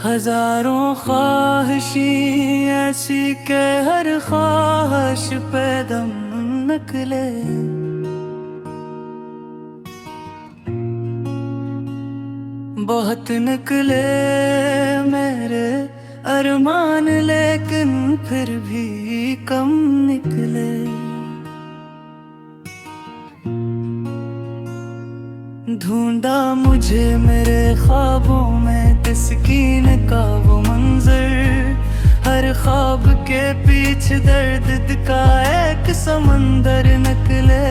हजारों ख्वाहिशी ऐसी के हर ख्वाहिश पे दम निकले। बहुत निकले मेरे अरमान, लेकिन फिर भी कम निकले। ढूंढा मुझे मेरे ख्वाबों में तस्कीन का वो मंजर, हर ख्वाब के पीछे दर्द का एक समंदर निकले।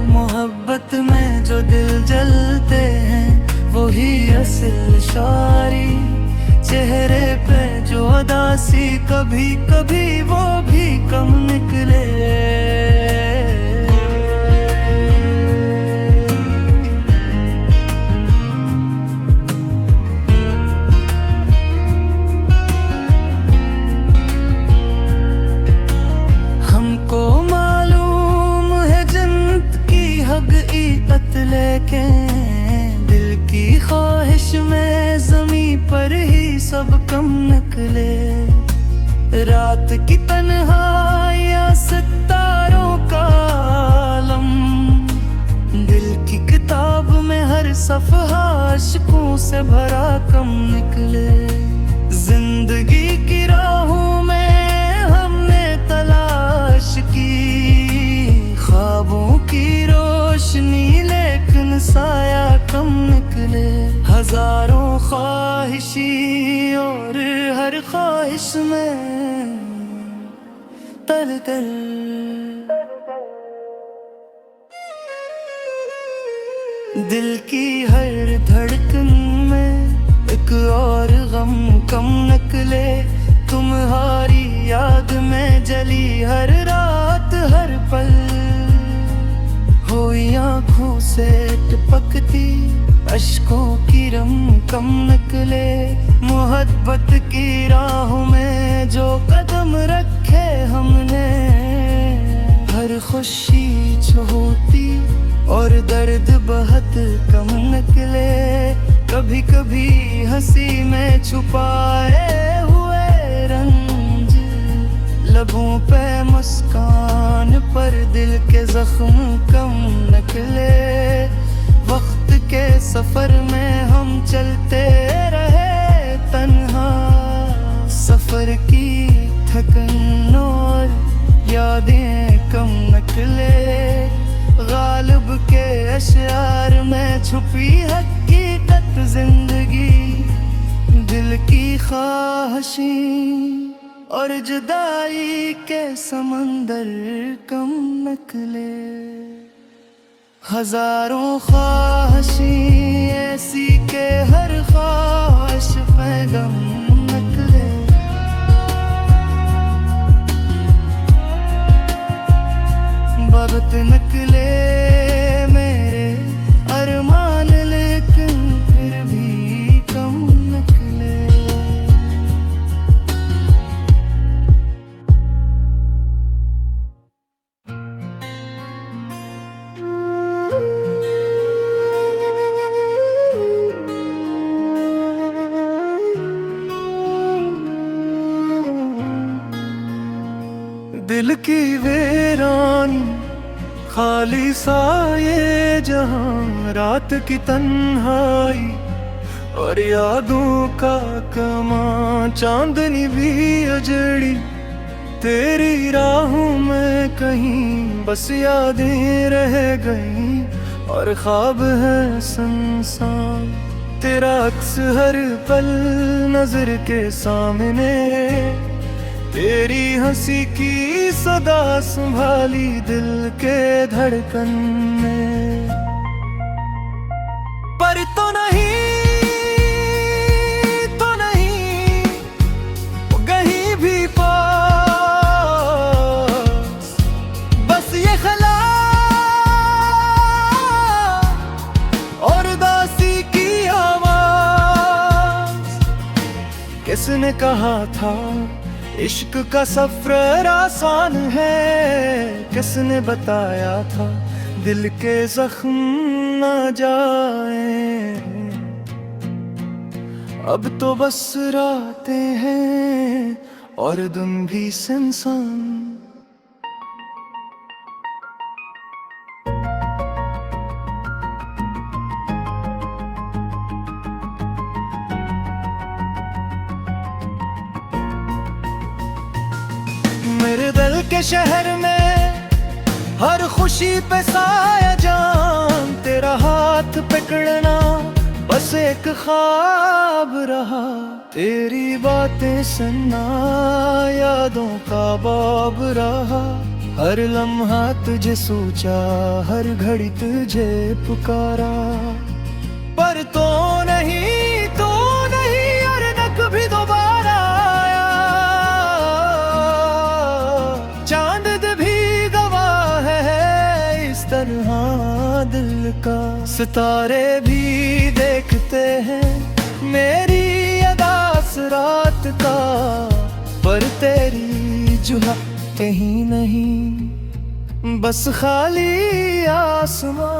मोहब्बत में जो दिल जलते हैं वही असल शायरी, चेहरे पे जो उदासी कभी कभी वो भी कम निकले। लेके दिल की ख्वाहिश में ज़मीं पर ही सब कम निकले। रात की तन्हाइयाँ सितारों का आलम, दिल की किताब में हर सफ़हा अश्कों से भरा कम निकले। जिंदगी की राहों में हमने तलाश की ख्वाबों की रोशनी, लेकिन साया कम निकले। हजारों ख्वाहिशी और हर ख्वाहिश में तल तल। दिल की हर धड़कन में एक और गम कम निकले। तुम्हारी याद में जली हर रात हर पल, हुई आँखों से टपकती अश्कों की रम कम निकले। मोहब्बत की राहों में जो कदम रखे हमने, हर खुशी छूटी और दर्द बहुत कम निकले। कभी कभी हंसी में छुपाए हुए रंज, लबों पे मुस्कान पर दिल के जख्म कम निकले। वक्त के सफर में हम चलते रहे तन्हा, सफर की थकन और यादें कम निकले। गालिब के अशआर में छुपी हकीकत जिंदगी, दिल की ख्वाहिशी और जुदाई के समंदर कम निकले। हजारों ख्वाहिशी ऐसी के हर ख्वाहिश पे गम निकले। बहुत निकले मेरे अरमान, लेकिन फिर भी कम निकले। दिल की वीरानी खाली सा ये जहां, रात की तन्हाई और यादों का कमा। चांदनी भी अजड़ी तेरी राहों में कहीं, बस यादें रह गई और ख्वाब है संसार। तेरा अक्स हर पल नजर के सामने, तेरी हंसी की सदा संभाली दिल के धड़कन में। पर तो नहीं कहीं भी पास, बस ये खला और दासी की आवाज। किसने कहा था इश्क का सफर आसान है, किसने बताया था दिल के जख्म ना जाए। अब तो बस रातें हैं और दिन भी सुनसान। मेरे दिल के शहर में हर खुशी पे साया जान, तेरा हाथ पकड़ना बस एक ख्वाब रहा। तेरी बातें सुनना यादों का बाब रहा। हर लम्हा तुझे सोचा, हर घड़ी तुझे पुकारा। पर तो नहीं, तो नहीं और न कभी दोबारा आया। चांद भी गवाह है इस तरह दिल का। सितारे भी देखते हैं मेरी अदास रात का। पर तेरी जुहा कहीं नहीं, बस खाली आसमां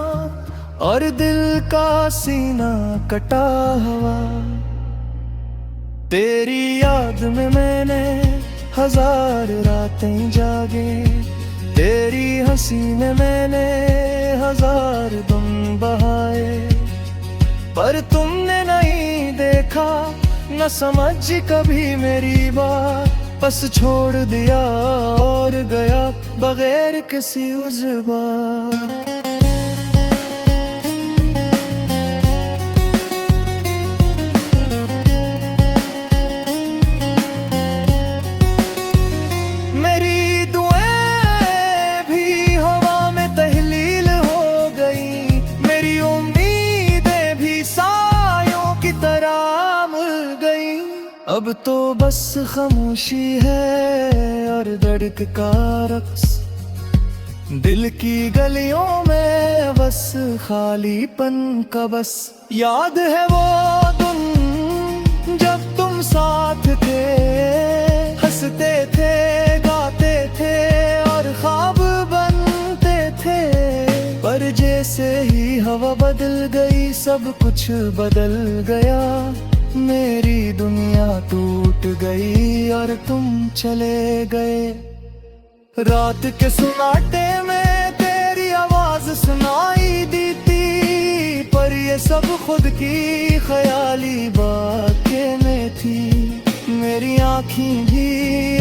और दिल का सीना कटा हुआ। तेरी याद में मैंने हजार रातें जागे, तेरी हंसी में मैंने हजार दम बहाए। पर तुमने नहीं देखा, न समझ कभी मेरी बात। बस छोड़ दिया और गया बगैर किसी उज़्र। मेरी दुआएं भी हवा में तहलील हो गई, मेरी उम्मीदें भी सायों की तरह मिल गई। अब तो बस खामोशी है और धड़क का रक्स। दिल की गलियों में बस खालीपन का बस। याद है वो दिन जब तुम साथ थे, हंसते थे, गाते थे और ख्वाब बनते थे। पर जैसे ही हवा बदल गई सब कुछ बदल गया। मेरी दुनिया टूट गई और तुम चले गए। रात के सन्नाटे में तेरी आवाज सुनाई दी थी, पर ये सब खुद की ख्याली बातें में थी। मेरी आँखें भी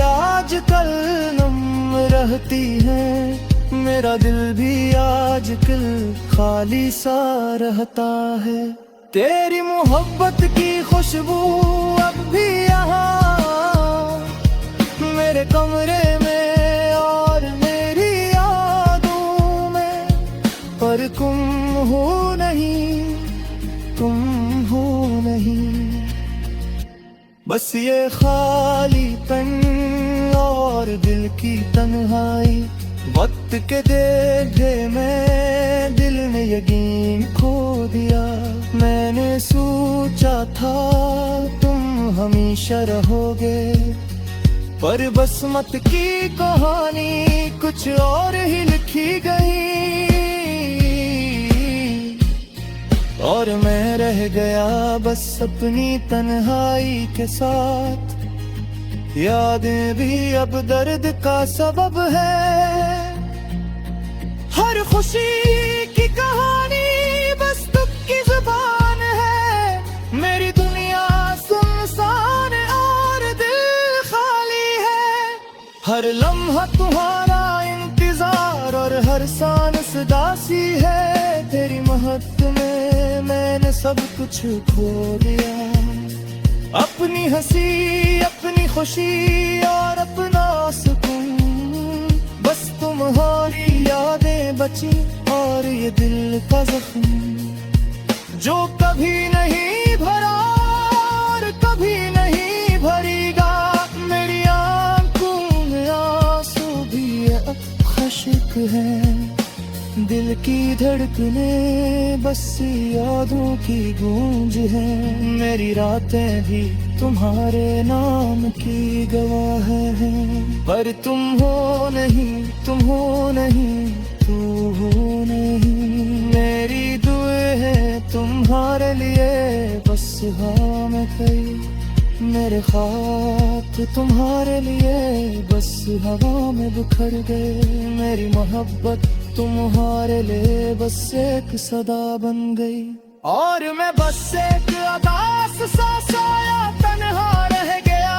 आजकल नम रहती हैं, मेरा दिल भी आजकल खाली सा रहता है। तेरी मोहब्बत की खुशबू अब भी यहाँ मेरे कमरे में और मेरी यादों में। पर तुम हो नहीं, तुम हो नहीं, बस ये खालीपन और दिल की तन्हाई। वक्त के देखे में दिल ने यकीन खो दिया। मैंने सोचा था तुम हमेशा रहोगे, पर बसमत की कहानी कुछ और ही लिखी गई। और मैं रह गया बस अपनी तन्हाई के साथ। यादें भी अब दर्द का सबब है। हर खुशी की कहानी बस दुख की जुबान है। मेरी दुनिया सुनसान और दिल खाली है। हर लम्हा तुम्हारा इंतजार और हर सांस उदासी है। तेरी महक में मैंने सब कुछ खो दिया। अपनी हंसी, अपनी खुशी और अपना सुकून, बस तुम्हारी यादें बची और ये दिल का जख्म जो कभी नहीं भरा और कभी नहीं भरेगा। मेरी आंखों में आंसू भी अब खशिक है। दिल की धड़कने बस यादों की गूंज है। मेरी रातें भी तुम्हारे नाम की गवाह हैं। पर तुम हो नहीं, तुम हो नहीं, तू हो नहीं। मेरी दुआ है तुम्हारे लिए बस हवा में गई। मेरे ख्वाब तुम्हारे लिए बस हवा में बिखर गए। मेरी मोहब्बत तुम्हारे लिए बस एक सदा बन गई। और मैं बस एक अदास सा साया तन्हा रह गया।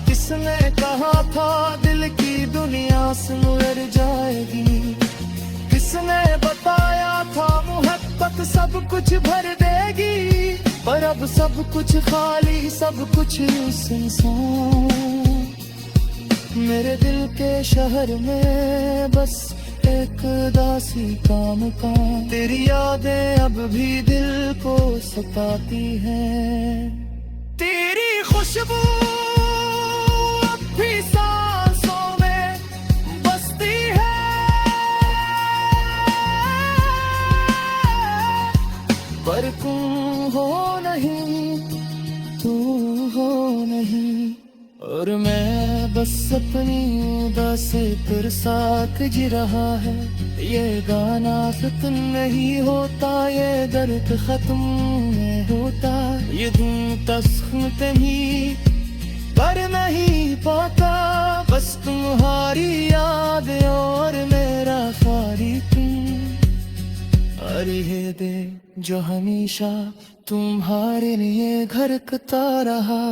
किसने कहा था दिल की दुनिया सिमर जाएगी? किसने बताया था मोहब्बत सब कुछ भर देगी? पर अब सब कुछ खाली, सब कुछ सुनसान। मेरे दिल के शहर में बस एक दासी का मकान। तेरी यादें अब भी दिल को सताती हैं। तेरी खुशबू अब भी सांसों में बसती है। पर तुम हो नहीं, तू हो नहीं। और मैं बस अपनी उदासी तेरे साथ जी रहा है। ये गाना खत्म नहीं होता, ये दर्द खत्म नहीं होता। ये धुन तस्खते ही पर नहीं पाता। बस तुम्हारी याद और मेरा खाली तुम। अरे ये दे जो हमेशा तुम्हारे लिए घर कता रहा।